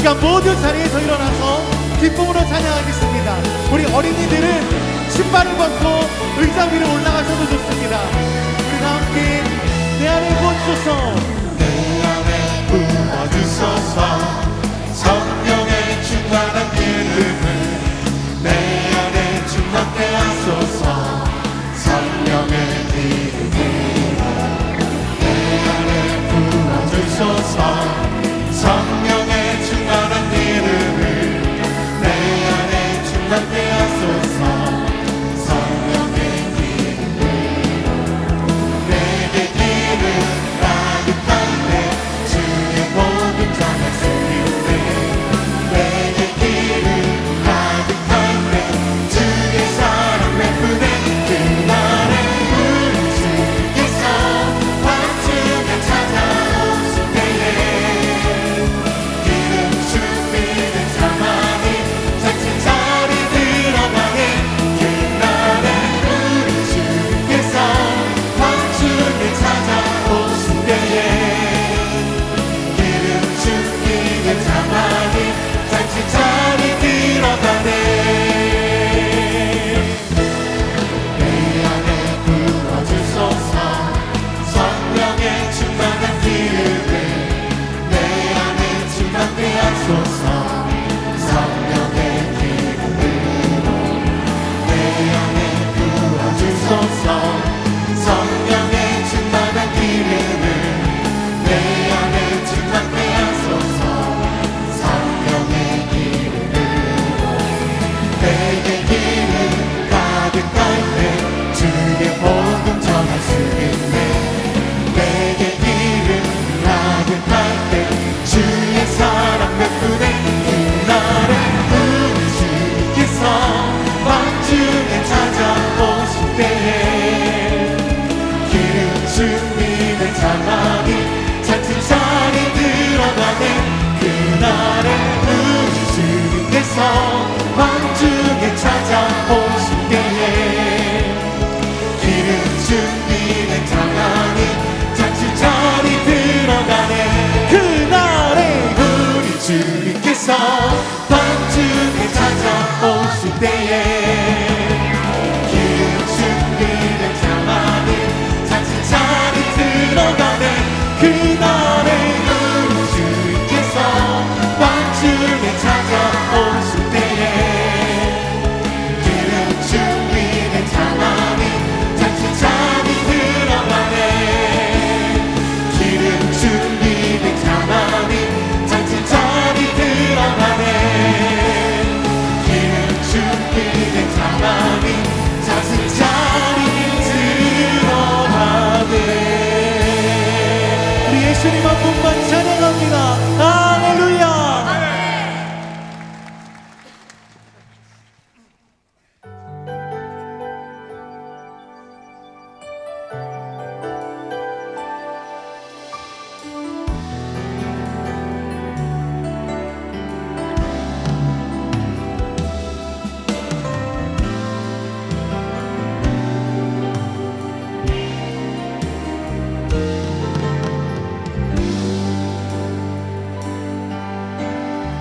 시간 모든 자리에서 일어나서 기쁨으로 찬양하겠습니다. 우리 어린이들은 신발을 벗고 의자 위로 올라가셔도 좋습니다. 우리 다 함께 내 안에 부어주소서, 내 안에 부어주소서. 성령의 충만한 기름을 내 안에 충만케 하소서. 성령의 기름으로 내 안에 부어주소서. 성령의 충만한 기름을 내 안에 충만케 하소서. 성령의 기름으로 내게 기름 가득한 내 주의 복음 전할 수 있네. 내게 기름 가득한 내 주의 사랑 베푸네. 그날에 우리 주께서 환중에 찾아오실 때에 기름 준비된 자만이 잔치 자리 들어가네. 그날에 우리 주께서 환중에 찾아오실 때에 기름 준비된 자만이 잔치 자리 들어가네. 내 안에 부어주소서. 성령의 충만한 기름을 내 안에 충만케 하소서. 성령의 기름으로 내 안에 부어주소서. 성령의 충만한 기름을 내 안에 충만케 하소서. 성령의 기름으로 내게 기름 가득할 때 주의 복음 전할 수 있네. 내게 기름 가득할 때 주의 사랑 베푸네. 그날에 우리 주께서 왕중에 찾아오실 때에 기름 준비된 자만이 잔치 자리 들어가네. 그날에 우리 주께서 왕중에 찾아오실 때에 기름 준비된 자만이 잔치 자리 들어가네. 그날에 우리 주께서 왕중에 찾아오실 때에 기름 준비된 자만이 잔치 자리 들어가네. 그날에 우리 주께서 왕중에 찾아오실 때에 기름 준비된 자만이 잔치 자리 들어가네. 기름 준비된 자만이 잔치 자리 들어가네. 기름 준비된 자만이 잔치 자리 들어가네. 우리 예수님 한 분만 찬양합니다. 할렐루야.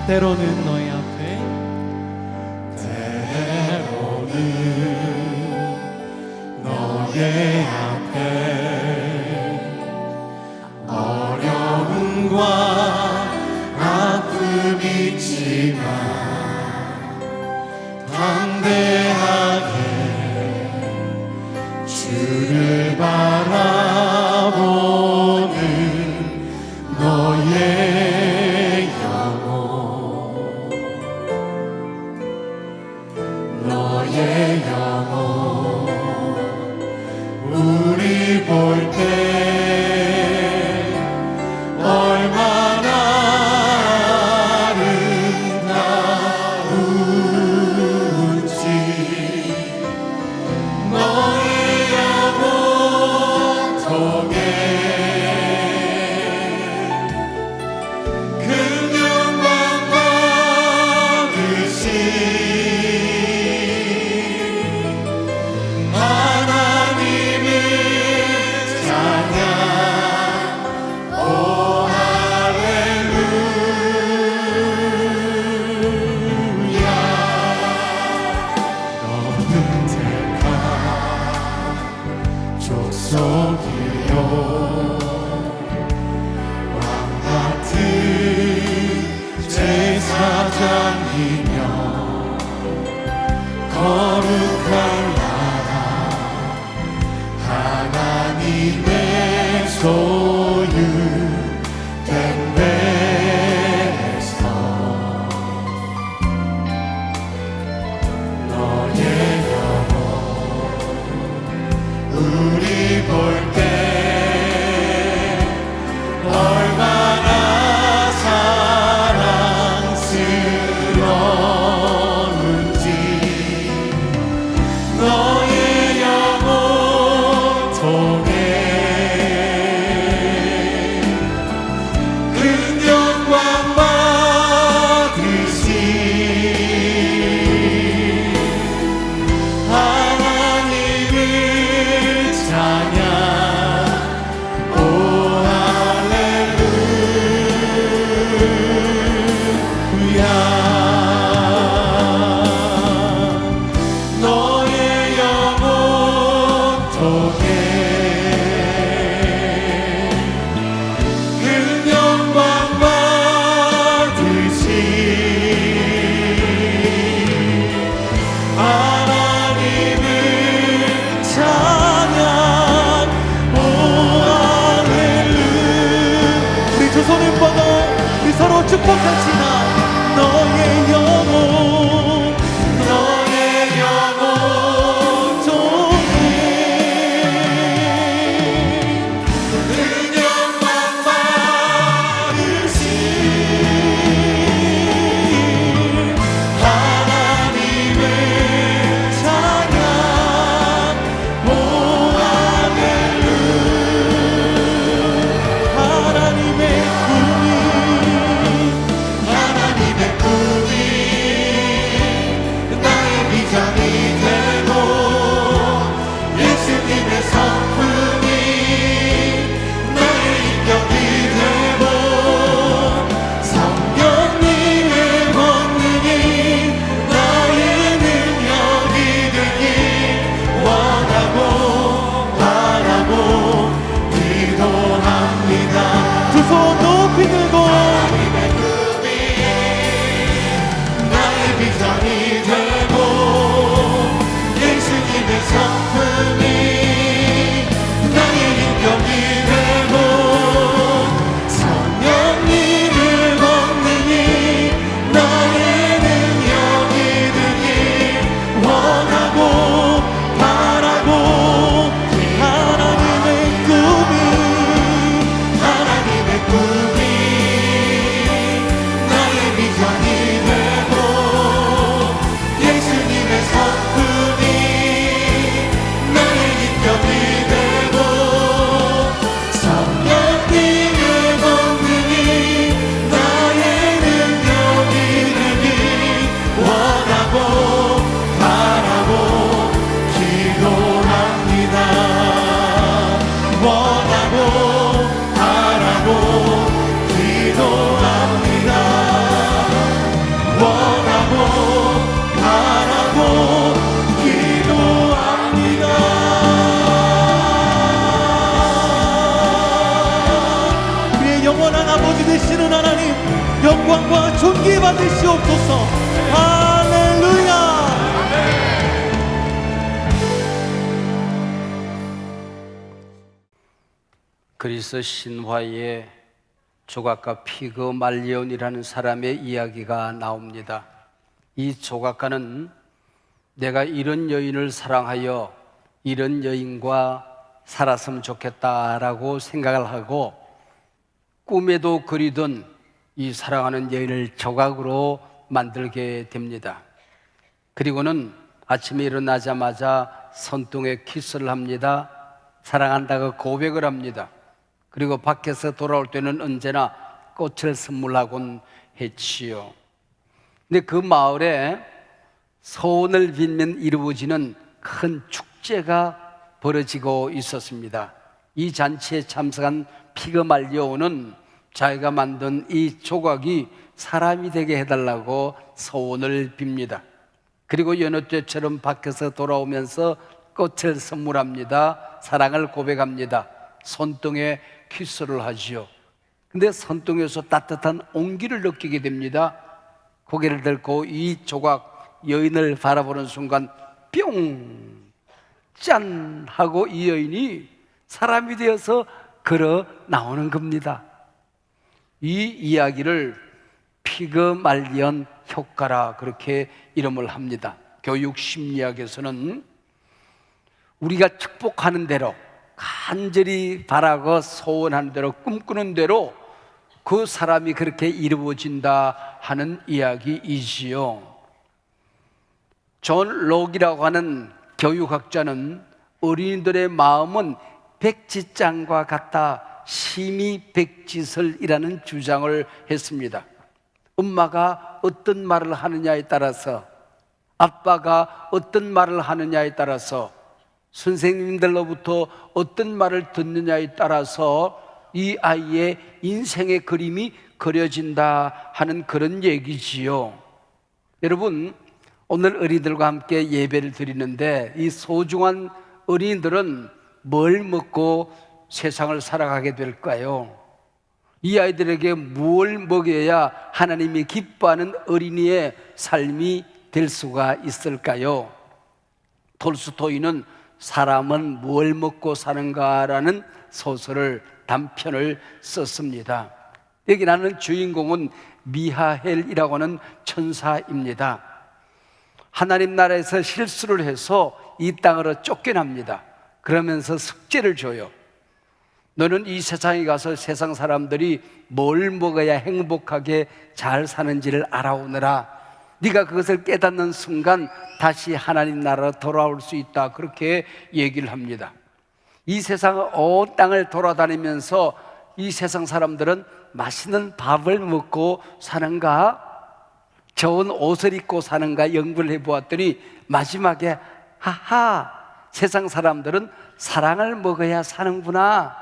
때로는 너희 앞에, 때로는 너의 앞에 어려움과 아픔이 있지만 담대하게 주를 바라보는 너의 너의 영혼 우리 볼 때 얼마나 아름다운지 너의 영혼 약속이요 왕같은 제사장이며 거룩한 나라 하나님의 소유된 배에서 너의 영혼 우리 볼 때 얼마나 사랑스러운지 너의 영혼 통해 큰 영광 받으시 하나님을 찬양 오 할렐루야 너의 영혼 통해 큰 영광 받으시 하나님을 찬양 오 할렐루야 우리 두 손을 뻗어 우리 서로 축복합시다. 너의 영혼 너의 영혼 통해 큰 영광 받으시 하나님을 찬양 오 할렐루야 하나님의 하나님의 꿈이 나의 비전이 되고 예수님의 성품이 나의 인격이 되고 성령님의 권능이 나의 능력이 되길 원하고 바라고 기도합니다. 두 손 높이 들고 하나님의 꿈이 나의 비전이 되고 예수님의 성품이 나의 인격이 되고 성령님의 권능이 나의 능력이 되길 원하고 바라고 하나님의 꿈이 하나님의 꿈이 나의 비전이 되고 예수님의 성품이 나의 인격이 되고 성령님의 권능이 나의 능력이 되길 원하고 바라고 기도합니다. 원하고 바라고 기도합니다. 원하고 바라고 기도합니다. 우리의 영원한 아버지 되시는 하나님 영광과 존귀 받으시옵소서. 할렐루야. 그리스 신화에 조각가 피그말리온이라는 사람의 이야기가 나옵니다. 이 조각가는 내가 이런 여인을 사랑하여 이런 여인과 살았으면 좋겠다라고 생각을 하고 꿈에도 그리던 이 사랑하는 여인을 조각으로 만들게 됩니다. 그리고는 아침에 일어나자마자 손등에 키스를 합니다. 사랑한다고 고백을 합니다. 그리고 밖에서 돌아올 때는 언제나 꽃을 선물하곤 했지요. 근데 그 마을에 소원을 빌면 이루어지는 큰 축제가 벌어지고 있었습니다. 이 잔치에 참석한 피그말리오는 자기가 만든 이 조각이 사람이 되게 해달라고 소원을 빕니다. 그리고 여느 때처럼 밖에서 돌아오면서 꽃을 선물합니다. 사랑을 고백합니다. 손등에 키스를 하지요. 근데 손등에서 따뜻한 온기를 느끼게 됩니다. 고개를 들고 이 조각 여인을 바라보는 순간 뿅! 짠! 하고 이 여인이 사람이 되어서 걸어 나오는 겁니다. 이 이야기를 피그말리언 효과라 그렇게 이름을 합니다. 교육 심리학에서는 우리가 축복하는 대로 간절히 바라고 소원하는 대로 꿈꾸는 대로 그 사람이 그렇게 이루어진다 하는 이야기이지요. 존 록이라고 하는 교육학자는 어린이들의 마음은 백지장과 같다 심이백지설이라는 주장을 했습니다. 엄마가 어떤 말을 하느냐에 따라서, 아빠가 어떤 말을 하느냐에 따라서, 선생님들로부터 어떤 말을 듣느냐에 따라서 이 아이의 인생의 그림이 그려진다 하는 그런 얘기지요. 여러분, 오늘 어린이들과 함께 예배를 드리는데 이 소중한 어린이들은 뭘 먹고 세상을 살아가게 될까요? 이 아이들에게 무엇을 먹여야 하나님이 기뻐하는 어린이의 삶이 될 수가 있을까요? 톨스토이는 사람은 뭘 먹고 사는가라는 소설을 단편을 썼습니다. 여기 나는 주인공은 미하엘이라고 하는 천사입니다. 하나님 나라에서 실수를 해서 이 땅으로 쫓겨납니다. 그러면서 숙제를 줘요. 너는 이 세상에 가서 세상 사람들이 뭘 먹어야 행복하게 잘 사는지를 알아오느라. 네가 그것을 깨닫는 순간 다시 하나님 나라로 돌아올 수 있다. 그렇게 얘기를 합니다. 이 세상 온 땅을 돌아다니면서 이 세상 사람들은 맛있는 밥을 먹고 사는가, 좋은 옷을 입고 사는가 연구를 해보았더니 마지막에 하하, 세상 사람들은 사랑을 먹어야 사는구나,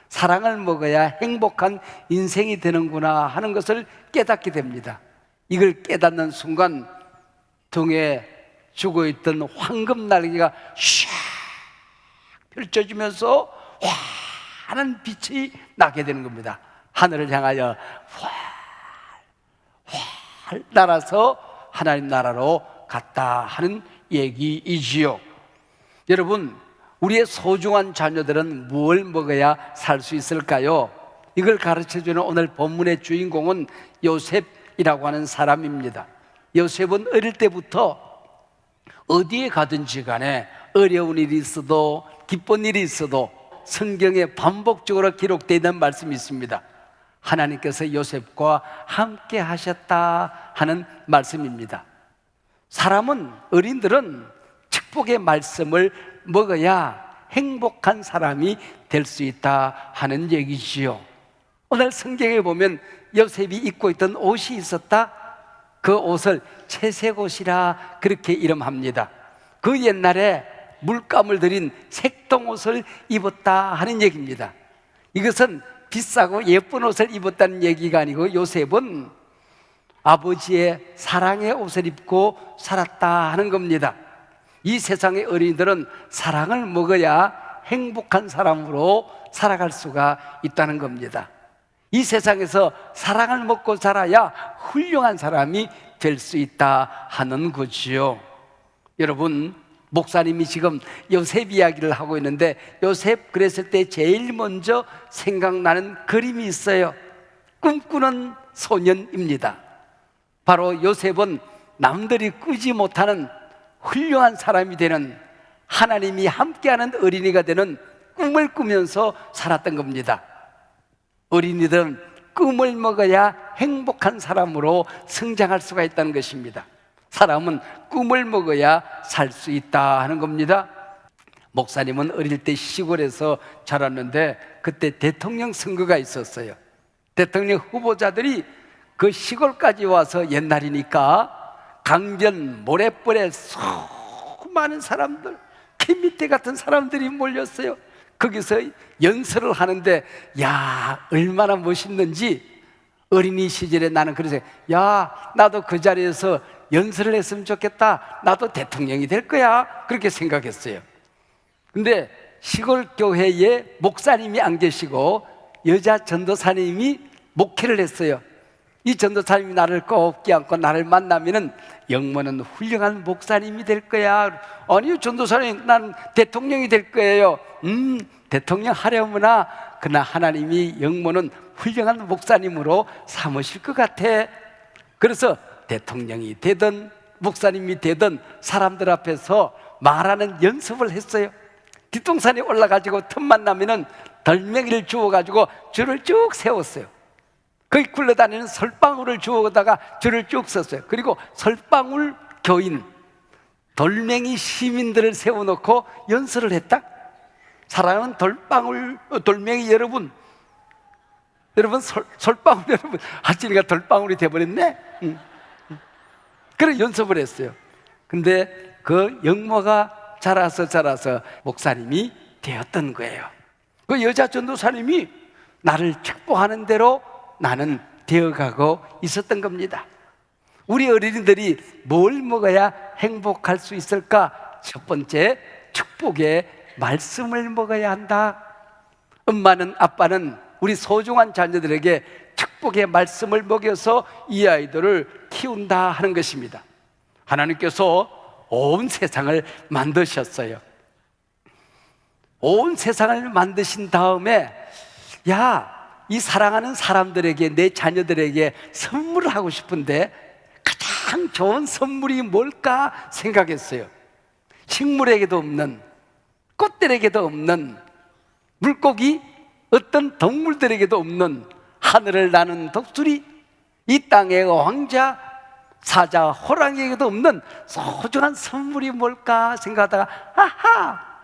사랑을 먹어야 행복한 인생이 되는구나 하는 것을 깨닫게 됩니다. 이걸 깨닫는 순간 등에 죽어있던 황금 날개가 샥 펼쳐지면서 환한 빛이 나게 되는 겁니다. 하늘을 향하여 활 날아서 하나님 나라로 갔다 하는 얘기이지요. 여러분, 우리의 소중한 자녀들은 뭘 먹어야 살 수 있을까요? 이걸 가르쳐주는 오늘 본문의 주인공은 요셉이라고 하는 사람입니다. 요셉은 어릴 때부터 어디에 가든지 간에 어려운 일이 있어도 기쁜 일이 있어도 성경에 반복적으로 기록되어 있는 말씀이 있습니다. 하나님께서 요셉과 함께 하셨다 하는 말씀입니다. 사람은, 어린들은 축복의 말씀을 먹어야 행복한 사람이 될 수 있다 하는 얘기지요. 오늘 성경에 보면 요셉이 입고 있던 옷이 있었다. 그 옷을 채색옷이라 그렇게 이름합니다. 그 옛날에 물감을 들인 색동옷을 입었다 하는 얘기입니다. 이것은 비싸고 예쁜 옷을 입었다는 얘기가 아니고 요셉은 아버지의 사랑의 옷을 입고 살았다 하는 겁니다. 이 세상의 어린이들은 사랑을 먹어야 행복한 사람으로 살아갈 수가 있다는 겁니다. 이 세상에서 사랑을 먹고 살아야 훌륭한 사람이 될 수 있다 하는 거지요. 여러분, 목사님이 지금 요셉 이야기를 하고 있는데 요셉 그랬을 때 제일 먼저 생각나는 그림이 있어요. 꿈꾸는 소년입니다. 바로 요셉은 남들이 꾸지 못하는 훌륭한 사람이 되는, 하나님이 함께하는 어린이가 되는 꿈을 꾸면서 살았던 겁니다. 어린이들은 꿈을 먹어야 행복한 사람으로 성장할 수가 있다는 것입니다. 사람은 꿈을 먹어야 살 수 있다 하는 겁니다. 목사님은 어릴 때 시골에서 자랐는데 그때 대통령 선거가 있었어요. 대통령 후보자들이 그 시골까지 와서, 옛날이니까 강변 모래벌에 수많은 사람들, 개미떼 같은 사람들이 몰렸어요. 거기서 연설을 하는데 야, 얼마나 멋있는지 어린이 시절에 나는 그래서 야, 나도 그 자리에서 연설을 했으면 좋겠다, 나도 대통령이 될 거야, 그렇게 생각했어요. 근데 시골 교회에 목사님이 안 계시고 여자 전도사님이 목회를 했어요. 이 전도사님이 나를 꼭 껴안고 나를 만나면은 영모는 훌륭한 목사님이 될 거야. 아니요, 전도사님, 난 대통령이 될 거예요. 대통령 하려무나. 그러나 하나님이 영모는 훌륭한 목사님으로 삼으실 것 같아. 그래서 대통령이 되든 목사님이 되든 사람들 앞에서 말하는 연습을 했어요. 뒷동산에 올라가지고 틈만 나면은 덜멩이를 주워가지고 줄을 쭉 세웠어요. 거기 굴러다니는 설방울을 주워다가 줄을 쭉 썼어요. 그리고 설방울 교인, 돌멩이 시민들을 세워놓고 연설을 했다. 사랑하는 돌멩이 여러분, 설방울 여러분, 하진이가 돌방울이 돼버렸네. 그런 연습을 했어요. 근데 그 영모가 자라서 목사님이 되었던 거예요. 그 여자 전도사님이 나를 축복하는 대로 나는 되어가고 있었던 겁니다. 우리 어린이들이 뭘 먹어야 행복할 수 있을까? 첫 번째, 축복의 말씀을 먹어야 한다. 엄마는 아빠는 우리 소중한 자녀들에게 축복의 말씀을 먹여서 이 아이들을 키운다 하는 것입니다. 하나님께서 온 세상을 만드셨어요. 온 세상을 만드신 다음에 이 사랑하는 사람들에게, 내 자녀들에게 선물을 하고 싶은데 가장 좋은 선물이 뭘까 생각했어요. 식물에게도 없는, 꽃들에게도 없는, 물고기, 어떤 동물들에게도 없는, 하늘을 나는 독수리, 이 땅의 왕자, 사자, 호랑이에게도 없는 소중한 선물이 뭘까 생각하다가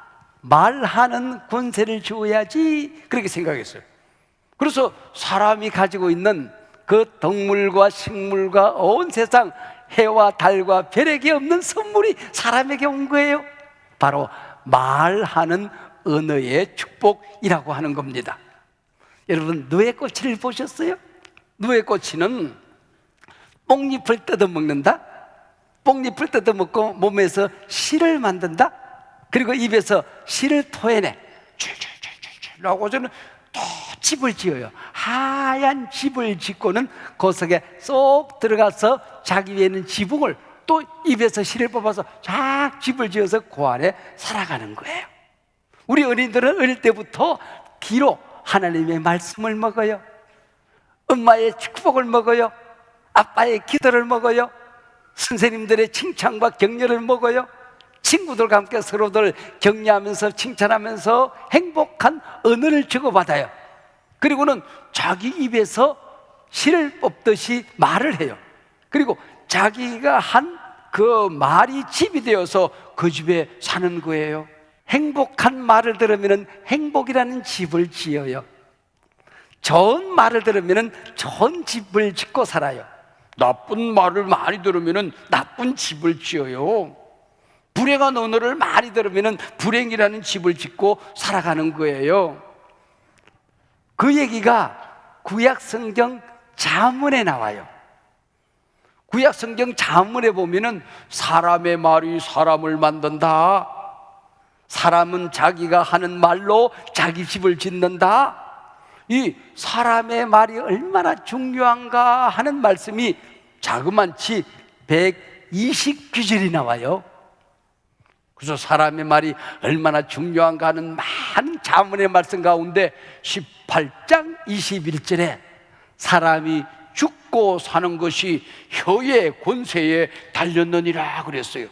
말하는 권세를 주어야지, 그렇게 생각했어요. 그래서 사람이 가지고 있는 그 동물과 식물과 온 세상 해와 달과 별에게 없는 선물이 사람에게 온 거예요. 바로 말하는 언어의 축복이라고 하는 겁니다. 여러분, 누에꼬치를 보셨어요? 누에꼬치는 뽕잎을 뜯어먹는다. 뽕잎을 뜯어먹고 몸에서 실을 만든다. 그리고 입에서 실을 토해내. 줄줄줄줄 하고서는 또 집을 지어요. 하얀 집을 짓고는 그 속에 쏙 들어가서 자기 위에 있는 지붕을 또 입에서 실을 뽑아서 쫙 집을 지어서 그 안에 살아가는 거예요. 우리 어린이들은 어릴 때부터 귀로 하나님의 말씀을 먹어요. 엄마의 축복을 먹어요. 아빠의 기도를 먹어요. 선생님들의 칭찬과 격려를 먹어요. 친구들과 함께 서로들 격려하면서 칭찬하면서 행복한 언어를 주고받아요. 그리고는 자기 입에서 실을 뽑듯이 말을 해요. 그리고 자기가 한 그 말이 집이 되어서 그 집에 사는 거예요. 행복한 말을 들으면 행복이라는 집을 지어요. 좋은 말을 들으면 좋은 집을 짓고 살아요. 나쁜 말을 많이 들으면 나쁜 집을 지어요. 불행한 언어를 많이 들으면 불행이라는 집을 짓고 살아가는 거예요. 그 얘기가 구약성경 잠언에 나와요. 구약성경 잠언에 보면은 사람의 말이 사람을 만든다. 사람은 자기가 하는 말로 자기 집을 짓는다. 이 사람의 말이 얼마나 중요한가 하는 말씀이 자그만치 120구절이 나와요. 그래서 사람의 말이 얼마나 중요한가 하는 많은 잠언의 말씀 가운데 18장 21절에 사람이 죽고 사는 것이 혀의 권세에 달렸느니라 그랬어요.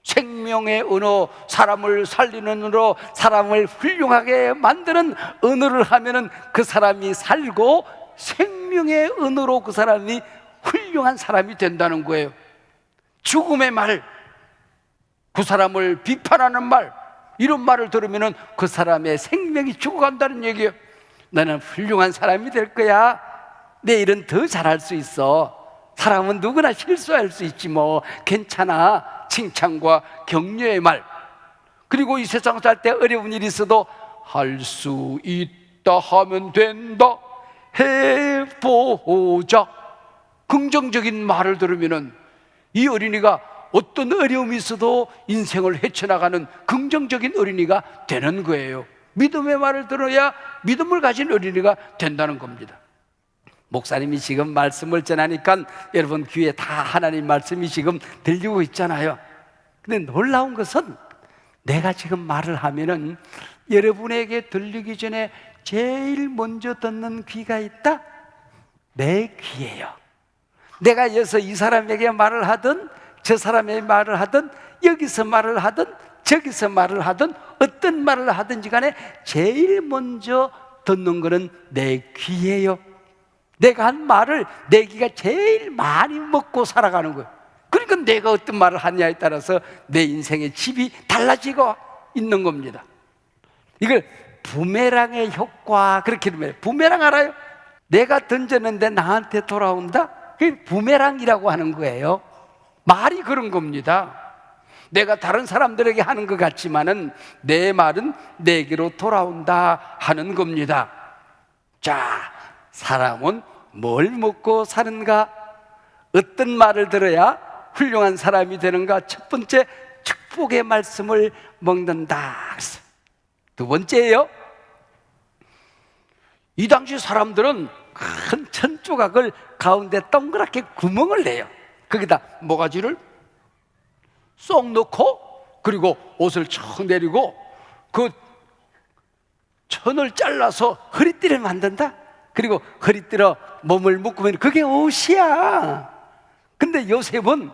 생명의 언어, 사람을 살리는 언어, 사람을 훌륭하게 만드는 언어를 하면은 그 사람이 살고 생명의 언어로 그 사람이 훌륭한 사람이 된다는 거예요. 죽음의 말, 그 사람을 비판하는 말, 이런 말을 들으면은 그 사람의 생명이 죽어간다는 얘기예요. 나는 훌륭한 사람이 될 거야. 내일은 더 잘할 수 있어. 사람은 누구나 실수할 수 있지 뭐. 괜찮아. 칭찬과 격려의 말. 그리고 이 세상 살 때 어려운 일이 있어도 할 수 있다 하면 된다. 해보자. 긍정적인 말을 들으면은 이 어린이가 어떤 어려움이 있어도 인생을 헤쳐나가는 긍정적인 어린이가 되는 거예요. 믿음의 말을 들어야 믿음을 가진 어린이가 된다는 겁니다. 목사님이 지금 말씀을 전하니까 여러분 귀에 다 하나님 말씀이 지금 들리고 있잖아요. 근데 놀라운 것은 내가 지금 말을 하면은 여러분에게 들리기 전에 제일 먼저 듣는 귀가 있다? 내 귀예요. 내가 여기서 이 사람에게 말을 하든 저 사람에게 말을 하든 여기서 말을 하든 저기서 말을 하든 어떤 말을 하든지 간에 제일 먼저 듣는 거는 내 귀예요. 내가 한 말을 내 귀가 제일 많이 먹고 살아가는 거예요. 그러니까 내가 어떤 말을 하냐에 따라서 내 인생의 질이 달라지고 있는 겁니다. 이걸 부메랑의 효과 그렇게 이름해요. 부메랑 알아요? 내가 던졌는데 나한테 돌아온다? 그게 부메랑이라고 하는 거예요. 말이 그런 겁니다. 내가 다른 사람들에게 하는 것 같지만은 내 말은 내게로 돌아온다 하는 겁니다. 자, 사람은 뭘 먹고 사는가? 어떤 말을 들어야 훌륭한 사람이 되는가? 첫 번째, 축복의 말씀을 먹는다. 두 번째예요. 이 당시 사람들은 큰 천조각을 가운데 동그랗게 구멍을 내요. 거기다 모가지를 쏙 넣고 그리고 옷을 척 내리고 그 천을 잘라서 허리띠를 만든다. 그리고 허리띠로 몸을 묶으면 그게 옷이야. 근데 요셉은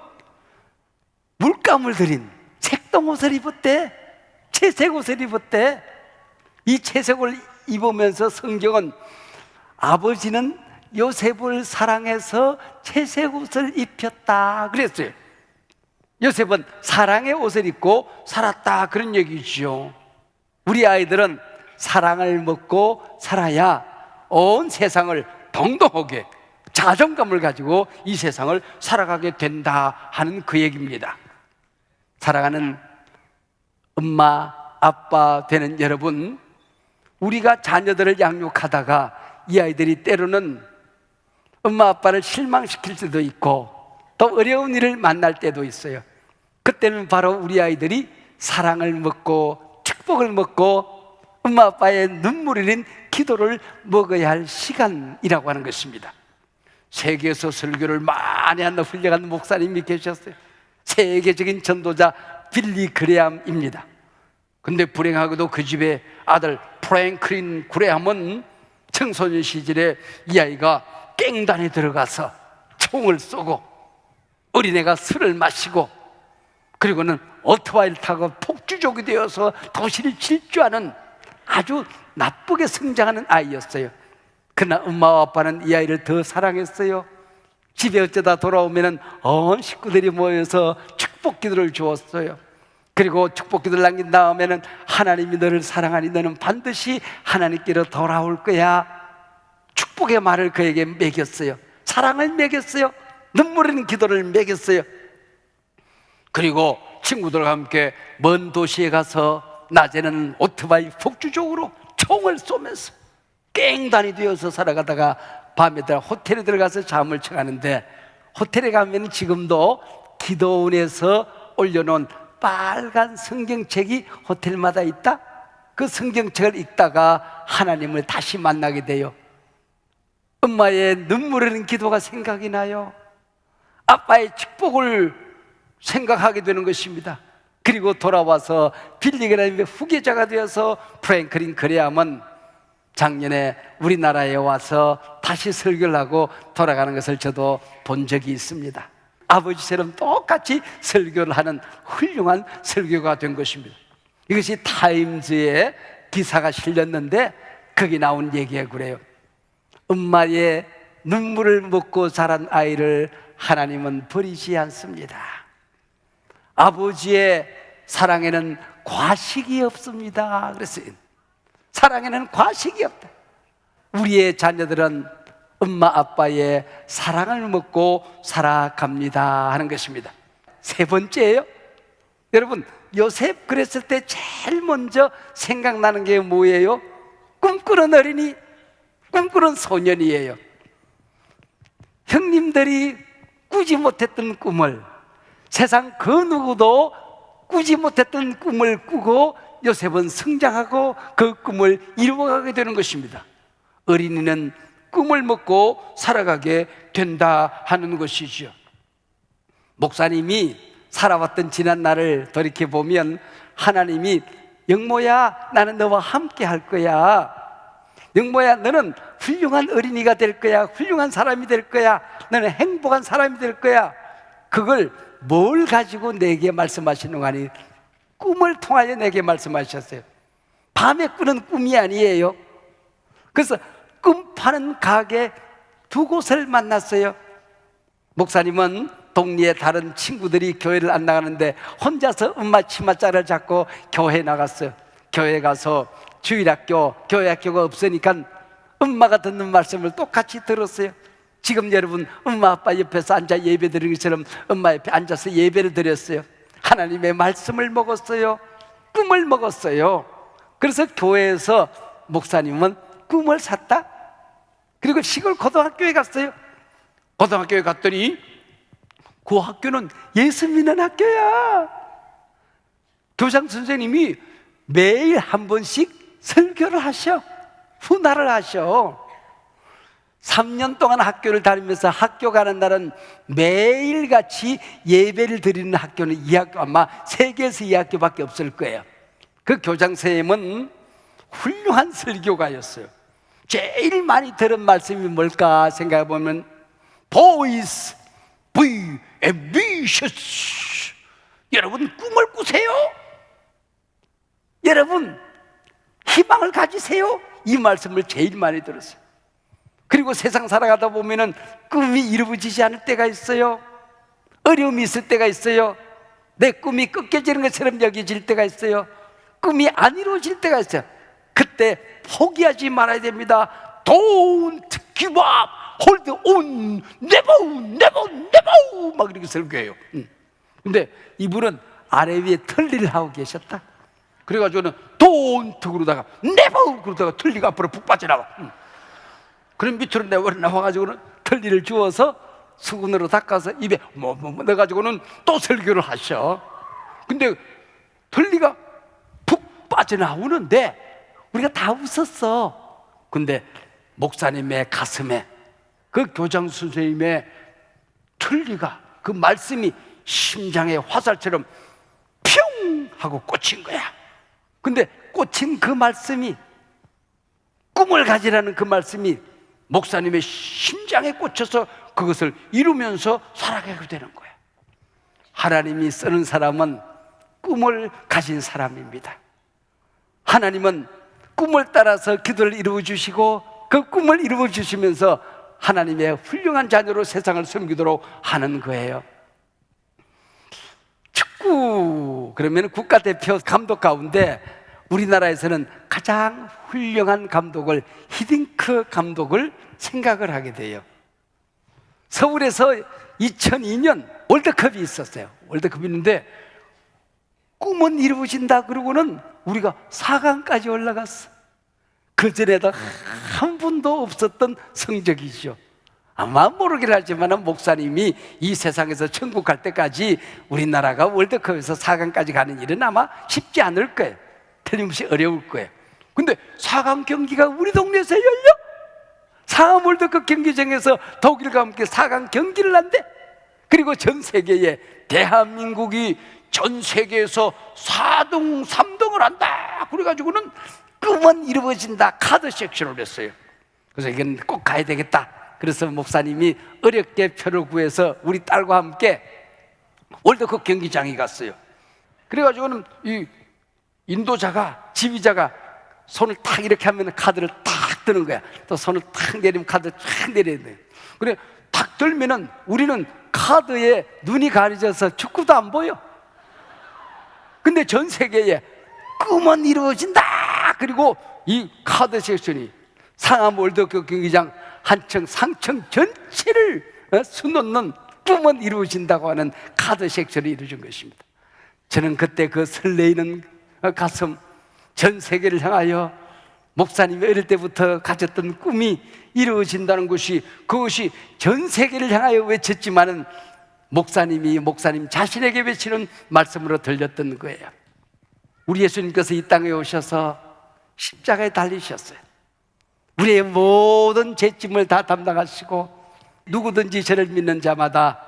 물감을 들인 색동 옷을 입었대. 채색 옷을 입었대. 이 채색을 입으면서 성경은 아버지는 요셉을 사랑해서 채색 옷을 입혔다 그랬어요. 요셉은 사랑의 옷을 입고 살았다 그런 얘기죠. 우리 아이들은 사랑을 먹고 살아야 온 세상을 동동하게 자존감을 가지고 이 세상을 살아가게 된다 하는 그 얘기입니다. 사랑하는 엄마, 아빠 되는 여러분, 우리가 자녀들을 양육하다가 이 아이들이 때로는 엄마 아빠를 실망시킬 때도 있고 또 어려운 일을 만날 때도 있어요. 그때는 바로 우리 아이들이 사랑을 먹고 축복을 먹고 엄마 아빠의 눈물이 흘린 기도를 먹어야 할 시간이라고 하는 것입니다. 세계에서 설교를 많이 하는 훌륭한 목사님이 계셨어요. 세계적인 전도자 빌리 그레함입니다. 근데 불행하게도 그 집의 아들 프랭클린 그레함은 청소년 시절에 이 아이가 깽단에 들어가서 총을 쏘고 어린애가 술을 마시고 그리고는 오토바이를 타고 폭주족이 되어서 도시를 질주하는 아주 나쁘게 성장하는 아이였어요. 그러나 엄마와 아빠는 이 아이를 더 사랑했어요. 집에 어쩌다 돌아오면 온 식구들이 모여서 축복 기도를 주었어요. 그리고 축복 기도를 남긴 다음에는 하나님이 너를 사랑하니 너는 반드시 하나님께로 돌아올 거야. 축복의 말을 그에게 먹였어요. 사랑을 먹였어요. 눈물 흘린 기도를 먹였어요. 그리고 친구들과 함께 먼 도시에 가서 낮에는 오토바이 폭주족으로 총을 쏘면서 깽단이 되어서 살아가다가 밤에 호텔에 들어가서 잠을 청하는데, 호텔에 가면 지금도 기도원에서 올려놓은 빨간 성경책이 호텔마다 있다. 그 성경책을 읽다가 하나님을 다시 만나게 돼요. 엄마의 눈물 흘린 기도가 생각이 나요. 아빠의 축복을 생각하게 되는 것입니다. 그리고 돌아와서 빌리 그레함의 후계자가 되어서 프랭클린 그레함은 작년에 우리나라에 와서 다시 설교를 하고 돌아가는 것을 저도 본 적이 있습니다. 아버지처럼 똑같이 설교를 하는 훌륭한 설교가 된 것입니다. 이것이 타임즈에 기사가 실렸는데 거기 나온 얘기가 그래요. 엄마의 눈물을 먹고 자란 아이를 하나님은 버리지 않습니다. 아버지의 사랑에는 과식이 없습니다. 그랬어요. 사랑에는 과식이 없다. 우리의 자녀들은 엄마 아빠의 사랑을 먹고 살아갑니다 하는 것입니다. 세 번째예요. 여러분, 요셉 그랬을 때 제일 먼저 생각나는 게 뭐예요? 꿈꾸는 어린이, 꿈꾸는 소년이에요. 형님들이 꾸지 못했던 꿈을 세상 그 누구도 꾸지 못했던 꿈을 꾸고 요셉은 성장하고 그 꿈을 이루어가게 되는 것입니다. 어린이는 꿈을 먹고 살아가게 된다 하는 것이죠. 목사님이 살아왔던 지난 날을 돌이켜보면 하나님이 영모야, 나는 너와 함께 할 거야. 영모야, 너는 훌륭한 어린이가 될 거야. 훌륭한 사람이 될 거야. 너는 행복한 사람이 될 거야. 그걸 뭘 가지고 내게 말씀하시는 거 아니에요? 꿈을 통하여 내게 말씀하셨어요. 밤에 꾸는 꿈이 아니에요. 그래서 꿈 파는 가게 두 곳을 만났어요. 목사님은 동리에 다른 친구들이 교회를 안 나가는데 혼자서 엄마 치마자를 잡고 교회 나갔어요. 교회 가서 주일학교, 교회학교가 없으니까 엄마가 듣는 말씀을 똑같이 들었어요. 지금 여러분 엄마 아빠 옆에서 앉아 예배 드리는 것처럼 엄마 옆에 앉아서 예배를 드렸어요. 하나님의 말씀을 먹었어요. 꿈을 먹었어요. 그래서 교회에서 목사님은 꿈을 샀다. 그리고 시골 고등학교에 갔어요. 고등학교에 갔더니 그 학교는 예수 믿는 학교야. 교장 선생님이 매일 한 번씩 설교를 하셔. 훈화를 하셔. 3년 동안 학교를 다니면서 학교 가는 날은 매일같이 예배를 드리는 학교는 이 학교, 아마 세계에서 이 학교밖에 없을 거예요. 그 교장 선생님은 훌륭한 설교가였어요. 제일 많이 들은 말씀이 뭘까 생각해보면 Boys, be ambitious. 여러분 꿈을 꾸세요. 여러분 희망을 가지세요. 이 말씀을 제일 많이 들었어요. 그리고 세상 살아가다 보면은 꿈이 이루어지지 않을 때가 있어요. 어려움이 있을 때가 있어요. 내 꿈이 꺾여지는 것처럼 여겨질 때가 있어요. 꿈이 안 이루어질 때가 있어요. 그때 포기하지 말아야 됩니다. Don't give up, hold on, never, never, never 막 이렇게 설교해요. 근데 이분은 아래 위에 틀니를 하고 계셨다. 그래가지고는 don't 그러다가 never 그러다가 틀니가 앞으로 푹 빠져나와. 그럼 밑으로 나와가지고는 틀니를 주워서 수건으로 닦아서 입에 넣어가지고는 또 설교를 하셔. 근데 틀니가 푹 빠져나오는데 우리가 다 웃었어. 근데 목사님의 가슴에 그 교장 선생님의 틀니가 그 말씀이 심장에 화살처럼 뿅 하고 꽂힌 거야. 근데 꽂힌 그 말씀이, 꿈을 가지라는 그 말씀이 목사님의 심장에 꽂혀서 그것을 이루면서 살아가게 되는 거야. 하나님이 쓰는 사람은 꿈을 가진 사람입니다. 하나님은 꿈을 따라서 기도를 이루어 주시고 그 꿈을 이루어 주시면서 하나님의 훌륭한 자녀로 세상을 섬기도록 하는 거예요. 축구 그러면 국가대표 감독 가운데 우리나라에서는 가장 훌륭한 감독을 히딩크 감독을 생각을 하게 돼요. 서울에서 2002년 월드컵이 있었어요. 월드컵이 있는데 꿈은 이루어진다 그러고는 우리가 4강까지 올라갔어. 그전에도 한 번도 없었던 성적이죠. 아마 모르긴 하지만 목사님이 이 세상에서 천국 갈 때까지 우리나라가 월드컵에서 4강까지 가는 일은 아마 쉽지 않을 거예요. 틀림없이 어려울 거예요. 근데 4강 경기가 우리 동네에서 열려? 4강 월드컵 경기장에서 독일과 함께 4강 경기를 한대. 그리고 전 세계에 대한민국이 전 세계에서 4등, 3등을 한다. 그래가지고는 꿈은 이루어진다. 카드 섹션을 했어요. 그래서 이건 꼭 가야 되겠다. 그래서 목사님이 어렵게 표를 구해서 우리 딸과 함께 월드컵 경기장에 갔어요. 그래가지고는 이 인도자가, 지휘자가 손을 탁 이렇게 하면 카드를 탁 드는 거야. 또 손을 탁 내리면 카드를 탁 내려야 돼. 그래 탁 들면은 우리는 카드에 눈이 가려져서 축구도 안 보여. 근데 전 세계에 꿈은 이루어진다. 그리고 이 카드 섹션이 상암 월드컵 경기장 한층 상층 전체를 수놓는 꿈은 이루어진다고 하는 카드 섹션이 이루어진 것입니다. 저는 그때 그 설레이는 가슴, 전 세계를 향하여 목사님이 어릴 때부터 가졌던 꿈이 이루어진다는 것이, 그것이 전 세계를 향하여 외쳤지만은 목사님 자신에게 외치는 말씀으로 들렸던 거예요. 우리 예수님께서 이 땅에 오셔서 십자가에 달리셨어요. 우리의 모든 죄짐을 다 담당하시고 누구든지 저를 믿는 자마다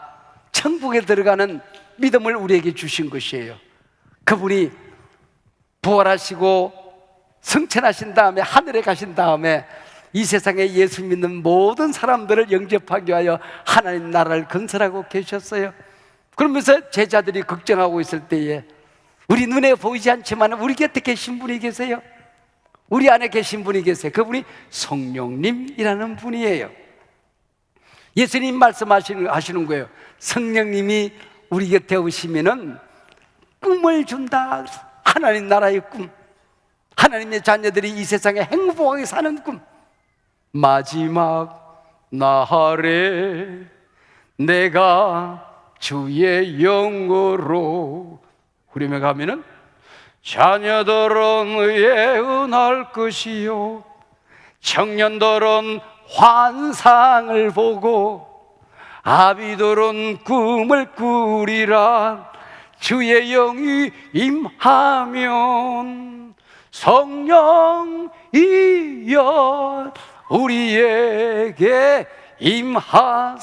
천국에 들어가는 믿음을 우리에게 주신 것이에요. 그분이 부활하시고 승천하신 다음에 하늘에 가신 다음에 이 세상에 예수 믿는 모든 사람들을 영접하기 위하여 하나님 나라를 건설하고 계셨어요. 그러면서 제자들이 걱정하고 있을 때에 우리 눈에 보이지 않지만 우리 곁에 계신 분이 계세요. 우리 안에 계신 분이 계세요. 그분이 성령님이라는 분이에요. 예수님 말씀하시는 거예요. 성령님이 우리 곁에 오시면은 꿈을 준다. 하나님 나라의 꿈, 하나님의 자녀들이 이 세상에 행복하게 사는 꿈. 마지막 날에 내가 주의 영으로 후렴에 가면은 자녀들은 예언할 것이요 청년들은 환상을 보고 아비들은 꿈을 꾸리라. 주의 영이 임하면 성령이여 우리에게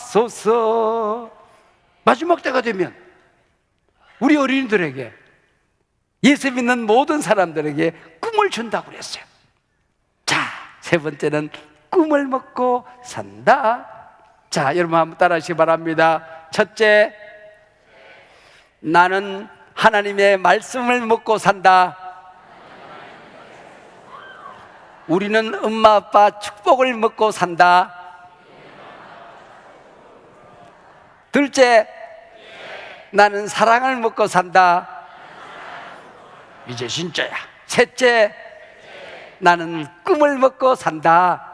임하소서. 마지막 때가 되면 우리 어린이들에게, 예수 믿는 모든 사람들에게 꿈을 준다고 그랬어요. 자, 세 번째는 꿈을 먹고 산다. 자, 여러분 한번 따라하시기 바랍니다. 첫째, 나는 하나님의 말씀을 먹고 산다. 우리는 엄마 아빠 축복을 먹고 산다. 둘째, 나는 사랑을 먹고 산다. 이제 진짜야. 셋째, 나는 꿈을 먹고 산다.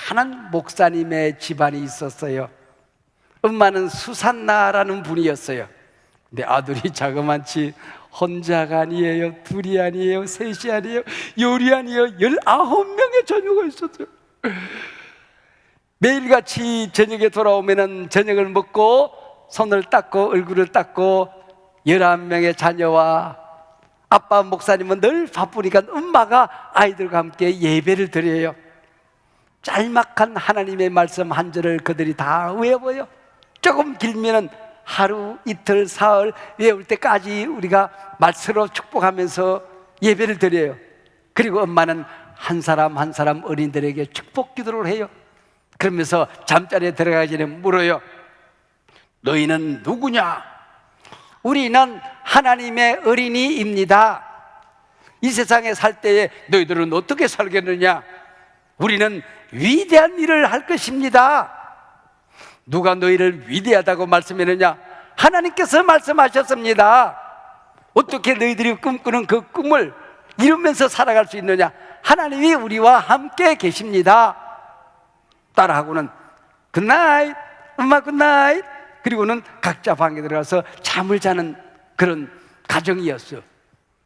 가난한 목사님의 집안이 있었어요. 엄마는 수산나라는 분이었어요. 근데 아들이 자그만치 혼자가 아니에요, 둘이 아니에요, 셋이 아니에요, 열이 아니에요, 19명의 자녀가 있었어요. 매일같이 저녁에 돌아오면은 저녁을 먹고 손을 닦고 얼굴을 닦고 11명의 자녀와 아빠 목사님은 늘 바쁘니까 엄마가 아이들과 함께 예배를 드려요. 짤막한 하나님의 말씀 한 절을 그들이 다 외워요. 조금 길면은 하루, 이틀, 사흘 외울 때까지 우리가 말씀으로 축복하면서 예배를 드려요. 그리고 엄마는 한 사람 한 사람 어린이들에게 축복 기도를 해요. 그러면서 잠자리에 들어가기 전에 물어요. 너희는 누구냐? 우리는 하나님의 어린이입니다. 이 세상에 살 때에 너희들은 어떻게 살겠느냐? 우리는 위대한 일을 할 것입니다. 누가 너희를 위대하다고 말씀했느냐? 하나님께서 말씀하셨습니다. 어떻게 너희들이 꿈꾸는 그 꿈을 이루면서 살아갈 수 있느냐? 하나님이 우리와 함께 계십니다. 따라하고는 굿나잇, 엄마 굿나잇. 그리고는 각자 방에 들어가서 잠을 자는 그런 가정이었어요.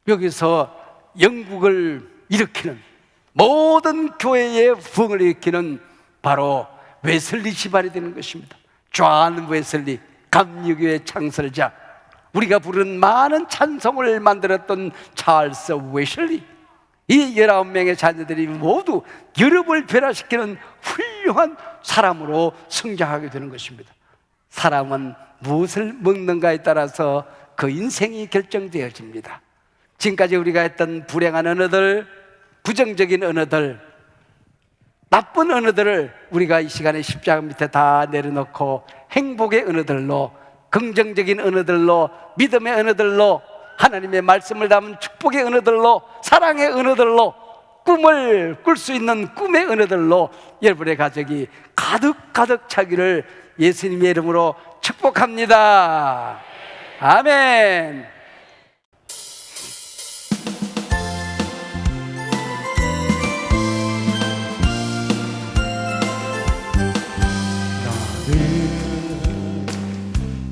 여기서 영국을 일으키는, 모든 교회의 부흥을 일으키는 바로 웨슬리 집안이 되는 것입니다. 존 웨슬리, 감리교의 창설자, 우리가 부른 많은 찬송을 만들었던 찰스 웨슬리, 이 19명의 자녀들이 모두 유럽을 변화시키는 훌륭한 사람으로 성장하게 되는 것입니다. 사람은 무엇을 먹는가에 따라서 그 인생이 결정되어집니다. 지금까지 우리가 했던 불행한 언어들, 부정적인 언어들, 나쁜 언어들을 우리가 이 시간에 십자가 밑에 다 내려놓고 행복의 언어들로, 긍정적인 언어들로, 믿음의 언어들로, 하나님의 말씀을 담은 축복의 언어들로, 사랑의 언어들로, 꿈을 꿀 수 있는 꿈의 언어들로 여러분의 가족이 가득가득 차기를 예수님의 이름으로 축복합니다. 아멘.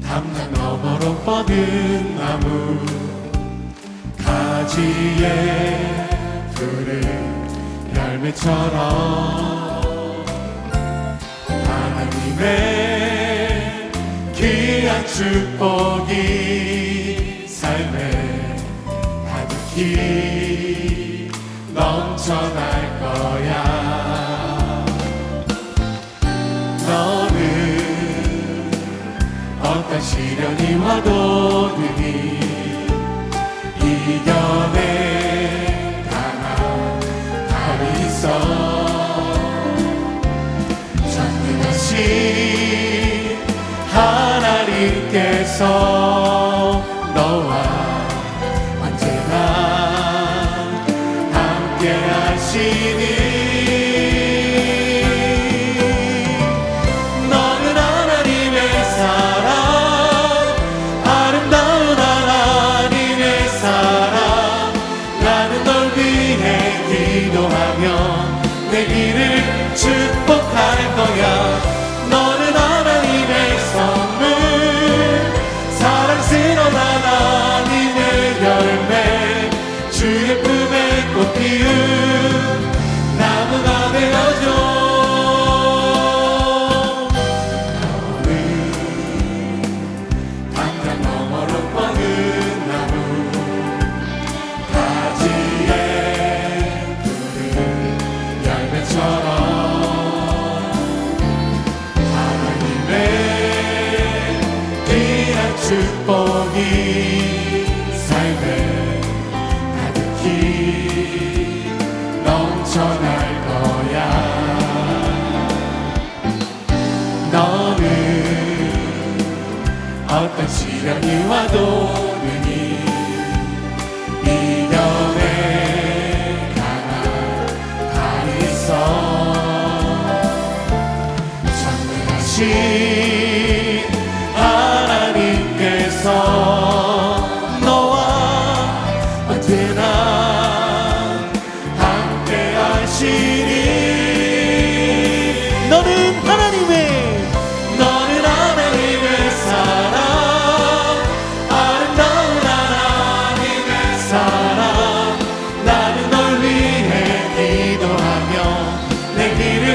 담장 너머로 뻗은 나무 가지에 푸른 열매처럼 하나님 하나님의 귀한 축복이 삶에 가득히 넘쳐날 거야. 너는 어떤 시련이 와도 능히 이겨내 강한 답이 있어. 전부 다시 하나님께서 너와 언제나 함께 하시니. 너는 하나님의 사랑, 아름다운 하나님의 사랑. 나는 널 위해 기도하며 내 길을 축복할 거야. 너는 하나님의 선물, 사랑스러운 하나님의 열매, 주의 품에 꽃 피운 나무가 되어줘. 너는 담장 너머로 뻗은 나무, 가지에 푸른 열매처럼 하나님의 귀한 축복이 삶에 가득히 넘쳐날 거야. 너는 어떤 시련이 와도 능히 이겨내 강한 달이 있어. 전부 다시 하나님께서 너와 언제나 함께 하시니. 너는 하나님의 사랑, 아름다운 하나님의 사랑. 나는 널 위해 기도하며 내 길을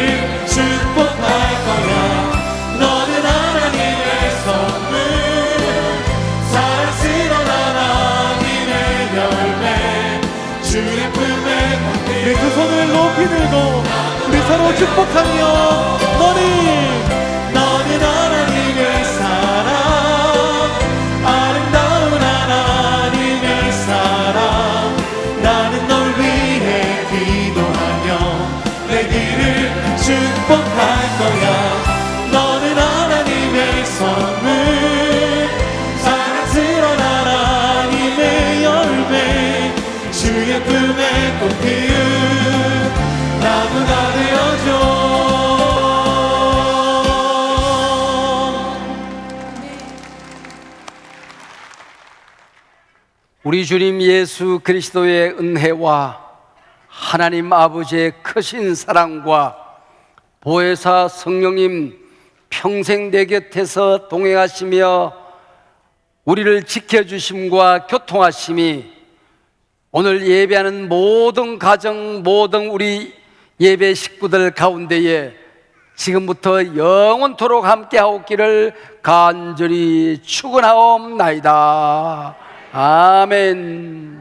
축복할 거야. 너는 하나님의 선물, 사랑스러운 하나님의 열매, 주의 품에 우리 두 손을 높이 들고 우리 서로 축복하며 너는 하나님의 사랑, 아름다운 하나님의 사랑. 나는 널 위해 기도하며 내 길을 축복할 거야. 너는 하나님의 선물, 사랑스러운 하나님의 열매, 주의 품에 꽃 피운 나무가 되어줘. 우리 주님 예수 그리스도의 은혜와 하나님 아버지의 크신 사랑과 보혜사 성령님 평생 내 곁에서 동행하시며 우리를 지켜주심과 교통하심이 오늘 예배하는 모든 가정, 모든 우리 예배 식구들 가운데에 지금부터 영원토록 함께하옵기를 간절히 축원하옵나이다. 아멘.